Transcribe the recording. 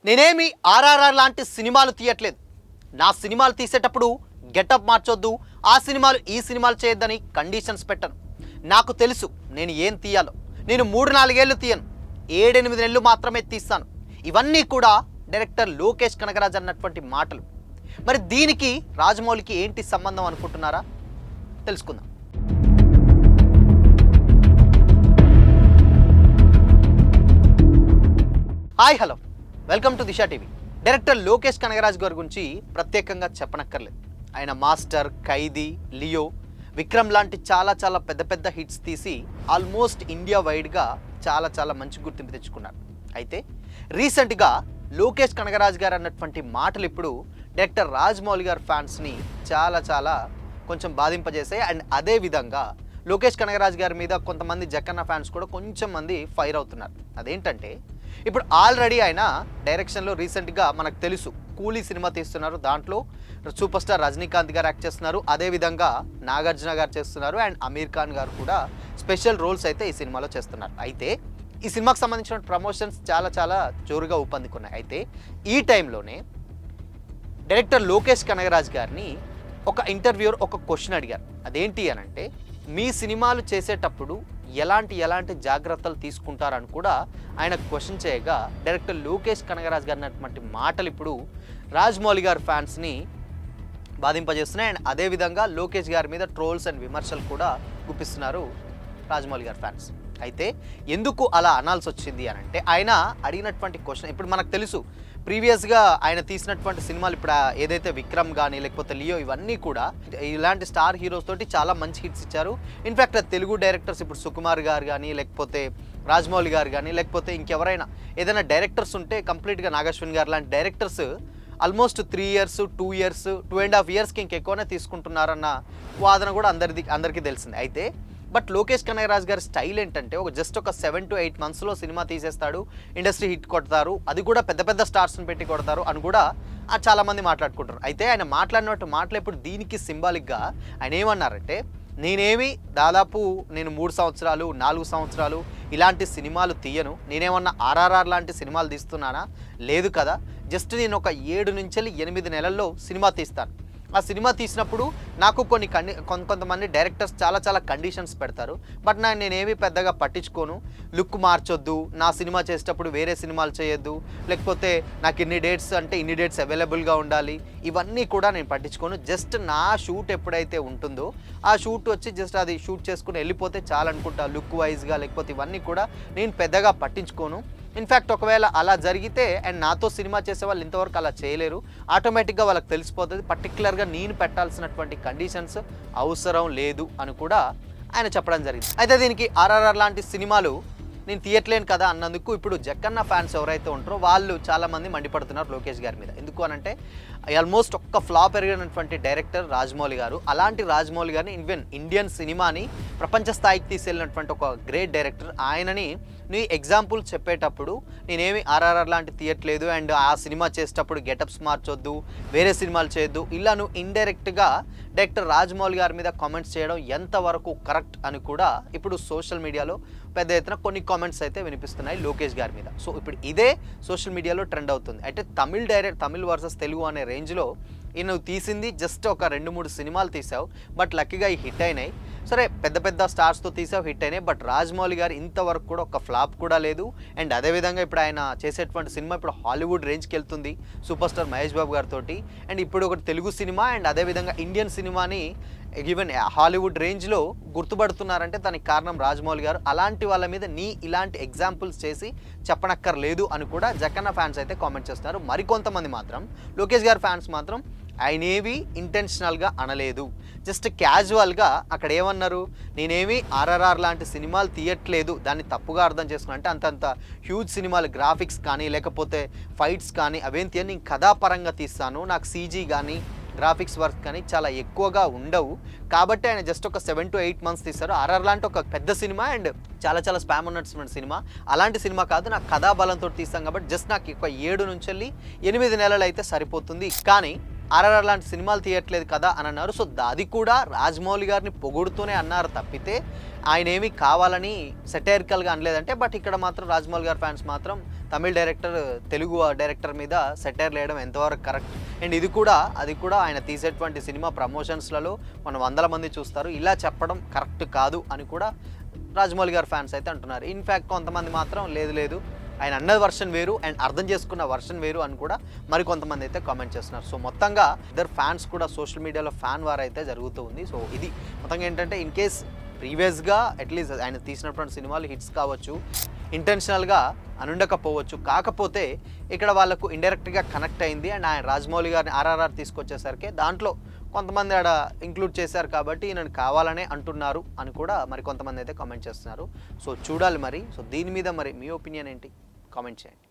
నేనేమి ఆర్ఆర్ఆర్ లాంటి సినిమాలు తీయట్లేదు. నా సినిమాలు తీసేటప్పుడు గెటప్ మార్చొద్దు, ఆ సినిమాలు ఈ సినిమాలు చేయొద్దని కండిషన్స్ పెట్టను. నాకు తెలుసు నేను ఏం తీయాలో. నేను 3-4 ఏళ్ళు తీయను, 7-8 నెలలు మాత్రమే తీస్తాను. ఇవన్నీ కూడా డైరెక్టర్ లోకేష్ కనగరాజ్ అన్నటువంటి మాటలు. మరి దీనికి రాజమౌళికి ఏంటి సంబంధం అనుకుంటున్నారా? తెలుసుకుందాం. Hi, hello, welcome to Disha TV. Director Lokesh Kanagaraj గారి గురించి ప్రత్యేకంగా చెప్పనక్కర్లేదు. ఆయన మాస్టర్, ఖైదీ, లియో, విక్రమ్ లాంటి చాలా పెద్ద పెద్ద హిట్స్ తీసి ఆల్మోస్ట్ ఇండియా వైడ్గా చాలా మంచి గుర్తింపు తెచ్చుకున్నారు. అయితే రీసెంట్గా లోకేష్ కనగరాజ్ గారు అన్నటువంటి మాటలు ఇప్పుడు డైరెక్టర్ రాజమౌళి గారి ఫ్యాన్స్ని చాలా కొంచెం బాధింపజేసాయి. అండ్ అదేవిధంగా లోకేష్ కనగరాజ్ గారి మీద కొంతమంది జక్కన్న ఫ్యాన్స్ కూడా కొంచెం మంది ఫైర్ అవుతున్నారు. అదేంటంటే, ఇప్పుడు ఆల్రెడీ ఆయన డైరెక్షన్లో రీసెంట్గా మనకు తెలుసు కూలీ సినిమా తీస్తున్నారు. దాంట్లో సూపర్ స్టార్ రజనీకాంత్ గారు యాక్ట్ చేస్తున్నారు, అదేవిధంగా నాగార్జున గారు చేస్తున్నారు, అండ్ అమీర్ ఖాన్ గారు కూడా స్పెషల్ రోల్స్ అయితే ఈ సినిమాలో చేస్తున్నారు. అయితే ఈ సినిమాకి సంబంధించిన ప్రమోషన్స్ చాలా జోరుగా ఊపందుకున్నాయి. అయితే ఈ టైంలోనే డైరెక్టర్ లోకేష్ కనగరాజ్ గారిని ఒక ఇంటర్వ్యూర్ ఒక క్వశ్చన్ అడిగారు. అదేంటి అనంటే, మీ సినిమాలు చేసేటప్పుడు ఎలాంటి జాగ్రత్తలు తీసుకుంటారని కూడా ఆయన క్వశ్చన్ చేయగా, డైరెక్టర్ లోకేష్ కనగరాజ్ గారు అన్నటువంటి మాటలు ఇప్పుడు రాజమౌళి గారి ఫ్యాన్స్ని బాధింపజేస్తున్నాయి. అండ్ అదేవిధంగా లోకేష్ గారి మీద ట్రోల్స్ అండ్ విమర్శలు కూడా గుప్పిస్తున్నారు రాజమౌళి గారి ఫ్యాన్స్. అయితే ఎందుకు అలా అనాల్సి వచ్చింది అనంటే, ఆయన అడిగినటువంటి క్వశ్చన్ ఇప్పుడు మనకు తెలుసు. ప్రీవియస్గా ఆయన తీసినటువంటి సినిమాలు ఇప్పుడు ఏదైతే విక్రమ్ కానీ లేకపోతే లియో, ఇవన్నీ కూడా ఇలాంటి స్టార్ హీరోస్ తోటి చాలా మంచి హిట్స్ ఇచ్చారు. ఇన్ఫ్యాక్ట్ తెలుగు డైరెక్టర్స్ ఇప్పుడు సుకుమార్ గారు కానీ లేకపోతే రాజమౌళి గారు కానీ లేకపోతే ఇంకెవరైనా ఏదైనా డైరెక్టర్స్ ఉంటే కంప్లీట్గా నాగశ్విన్ గారు లాంటి డైరెక్టర్స్ ఆల్మోస్ట్ 3 years, 2 years, 2.5 yearsకి ఇంకెక్కువనే తీసుకుంటున్నారన్న వాదన కూడా అందరికీ తెలిసింది. అయితే బట్ లోకేష్ కనగరాజ్ గారి స్టైల్ ఏంటంటే, జస్ట్ ఒక 7 to 8 monthsలో సినిమా తీసేస్తాడు, ఇండస్ట్రీ హిట్ కొడతారు, అది కూడా పెద్ద స్టార్స్ని పెట్టి కొడతారు అని కూడా చాలామంది మాట్లాడుకుంటారు. అయితే ఆయన మాట్లాడినట్టు మాటలు ఇప్పుడు దీనికి సింబాలిక్గా ఆయన ఏమన్నారంటే, దాదాపు నేను 3 సంవత్సరాలు 4 సంవత్సరాలు ఇలాంటి సినిమాలు తీయను, నేనేమన్నా ఆర్ఆర్ఆర్ లాంటి సినిమాలు తీస్తున్నానా? లేదు కదా, జస్ట్ నేను ఒక 7 నుంచి 8 నెలల్లో సినిమా తీస్తాను. ఆ సినిమా తీసినప్పుడు నాకు కొంతమంది డైరెక్టర్స్ చాలా కండిషన్స్ పెడతారు. బట్ నేనేమి పెద్దగా పట్టించుకోను. లుక్ మార్చొద్దు, నా సినిమా చేసేటప్పుడు వేరే సినిమాలు చేయొద్దు, లేకపోతే నాకు ఇన్ని డేట్స్ అవైలబుల్గా ఉండాలి, ఇవన్నీ కూడా నేను పట్టించుకోను. జస్ట్ నా షూట్ ఎప్పుడైతే ఉంటుందో ఆ షూట్ వచ్చి జస్ట్ అది షూట్ చేసుకుని వెళ్ళిపోతే చాలనుకుంటా. లుక్ వైజ్గా లేకపోతే ఇవన్నీ కూడా నేను పెద్దగా పట్టించుకోను. ఇన్ఫ్యాక్ట్ ఒకవేళ అలా జరిగితే అండ్ నాతో సినిమా చేసే వాళ్ళు ఇంతవరకు అలా చేయలేరు, ఆటోమేటిక్గా వాళ్ళకి తెలిసిపోతుంది. పర్టికులర్గా నేను పెట్టాల్సినటువంటి కండిషన్స్ అవసరం లేదు అని కూడా ఆయన చెప్పడం జరిగింది. అయితే దీనికి ఆర్ఆర్ఆర్ లాంటి సినిమాలు నేను తీయట్లేను కదా అన్నందుకు ఇప్పుడు జక్కన్న ఫ్యాన్స్ ఎవరైతే ఉంటారో వాళ్ళు చాలామంది మండిపడుతున్నారు లోకేష్ గారి మీద. ఎందుకు అనంటే, ఆల్మోస్ట్ ఒక్క ఫ్లాప్ ఎరిగినటువంటి డైరెక్టర్ రాజమౌళి గారు. అలాంటి రాజమౌళి గారిని ఈవెన్ ఇండియన్ సినిమాని ప్రపంచ స్థాయికి తీసుకెళ్ళినటువంటి ఒక గ్రేట్ డైరెక్టర్. ఆయనని నీ ఎగ్జాంపుల్ చెప్పేటప్పుడు నేనేమి ఆర్ఆర్ఆర్ లాంటి తీయట్లేదు అండ్ ఆ సినిమా చేసేటప్పుడు గెటప్స్ మార్చొద్దు, వేరే సినిమాలు చేయొద్దు, ఇలా నువ్వు ఇండైరెక్ట్గా డైరెక్టర్ రాజమౌళి గారి మీద కామెంట్స్ చేయడం ఎంతవరకు కరెక్ట్ అని కూడా ఇప్పుడు సోషల్ మీడియాలో పెద్ద ఎత్తున కొన్ని కామెంట్స్ అయితే వినిపిస్తున్నాయి లోకేష్ గారి మీద. సో ఇప్పుడు ఇదే సోషల్ మీడియాలో ట్రెండ్ అవుతుంది. అయితే తమిళ్ వర్సెస్ తెలుగు అనే రేంజ్లో నువ్వు తీసింది జస్ట్ ఒక 2-3 సినిమాలు తీసావు, బట్ లక్కీగా ఈ హిట్ అయినాయి. సరే, పెద్ద స్టార్స్తో తీసావు, హిట్ అయినాయి. బట్ రాజమౌళి గారు ఇంతవరకు కూడా ఒక ఫ్లాప్ కూడా లేదు. అండ్ అదేవిధంగా ఇప్పుడు ఆయన చేసేటువంటి సినిమా ఇప్పుడు హాలీవుడ్ రేంజ్కి వెళ్తుంది సూపర్ స్టార్ మహేష్ బాబు గారితో. అండ్ ఇప్పుడు ఒకటి తెలుగు సినిమా అండ్ అదేవిధంగా ఇండియన్ సినిమాని ఈవెన్ హాలీవుడ్ రేంజ్లో గుర్తుపడుతున్నారంటే దానికి కారణం రాజమౌళి గారు. అలాంటి వాళ్ళ మీద ఇలాంటి ఎగ్జాంపుల్స్ చేసి చెప్పనక్కర్లేదు అని కూడా జక్కన్న ఫ్యాన్స్ అయితే కామెంట్ చేస్తున్నారు. మరికొంతమంది మాత్రం లోకేష్ గారి ఫ్యాన్స్ మాత్రం ఆయనేవి ఇంటెన్షనల్గా అనలేదు, జస్ట్ క్యాజువల్గా అక్కడ ఏమన్నారు, నేనేమి ఆర్ఆర్ఆర్ లాంటి సినిమాలు తీయట్లేదు, దాన్ని తప్పుగా అర్థం చేసుకున్నా. అంటే అంతంత హ్యూజ్ సినిమాలు గ్రాఫిక్స్ కానీ లేకపోతే ఫైట్స్ కానీ అవేం తీయని, నేను కథాపరంగా తీస్తాను, నాకు సీజీ కానీ గ్రాఫిక్స్ వర్క్ కానీ చాలా ఎక్కువగా ఉండవు, కాబట్టి ఆయన జస్ట్ ఒక 7 to 8 months తీస్తారు. ఆర్ఆర్ లాంటి ఒక పెద్ద సినిమా అండ్ చాలా స్పామ్ ఉన్నటువంటి సినిమా, అలాంటి సినిమా కాదు, నాకు కథాబలంతో తీస్తాం కాబట్టి జస్ట్ నాకు ఒక 7 నుంచి 8 నెలలు అయితే సరిపోతుంది, కానీ ఆర్ఆర్ఆర్ లాంటి సినిమాలు తీయట్లేదు కదా అని అన్నారు. సో అది కూడా రాజమౌళి గారిని పొగుడుతూనే అన్నారు తప్పితే ఆయన ఏమీ కావాలని సెటైరికల్గా అనలేదంటే. బట్ ఇక్కడ మాత్రం రాజమౌళి గారి ఫ్యాన్స్ మాత్రం తమిళ డైరెక్టర్ తెలుగు డైరెక్టర్ మీద సెటైర్ వేయడం ఎంతవరకు కరెక్ట్? అండ్ అది కూడా ఆయన తీసేటువంటి సినిమా ప్రమోషన్స్లలో మనం వందల మంది చూస్తారు. ఇలా చెప్పడం కరెక్ట్ కాదు అని కూడా రాజమౌళి గారు ఫ్యాన్స్ అయితే అంటున్నారు. ఇన్ఫ్యాక్ట్ కొంతమంది మాత్రం లేదు ఆయన అన్న వర్షన్ వేరు అండ్ అర్థం చేసుకున్న వర్షన్ వేరు అని కూడా మరికొంతమంది అయితే కామెంట్ చేస్తున్నారు. సో మొత్తంగా ఇద్దరు ఫ్యాన్స్ కూడా సోషల్ మీడియాలో ఫ్యాన్ వార్ అయితే జరుగుతూ ఉంది. సో ఇది మొత్తంగా ఏంటంటే ఇన్ కేస్ ప్రీవియస్గా అట్లీస్ట్ ఆయన తీసినటువంటి సినిమాలు హిట్స్ కావచ్చు, ఇంటెన్షనల్గా అనుండకపోవచ్చు, కాకపోతే ఇక్కడ వాళ్ళకు ఇండైరెక్ట్గా కనెక్ట్ అయింది. అండ్ ఆయన రాజమౌళి గారిని ఆర్ఆర్ఆర్ తీసుకొచ్చేసరికి దాంట్లో కొంతమంది ఆడ ఇంక్లూడ్ చేశారు కాబట్టి నన్ను కావాలనే అంటున్నారు అని కూడా మరి కొంతమంది అయితే కామెంట్ చేస్తున్నారు. సో చూడాలి మరి. సో దీని మీద మరి మీ ఒపీనియన్ ఏంటి? కామెంట్ చేయండి.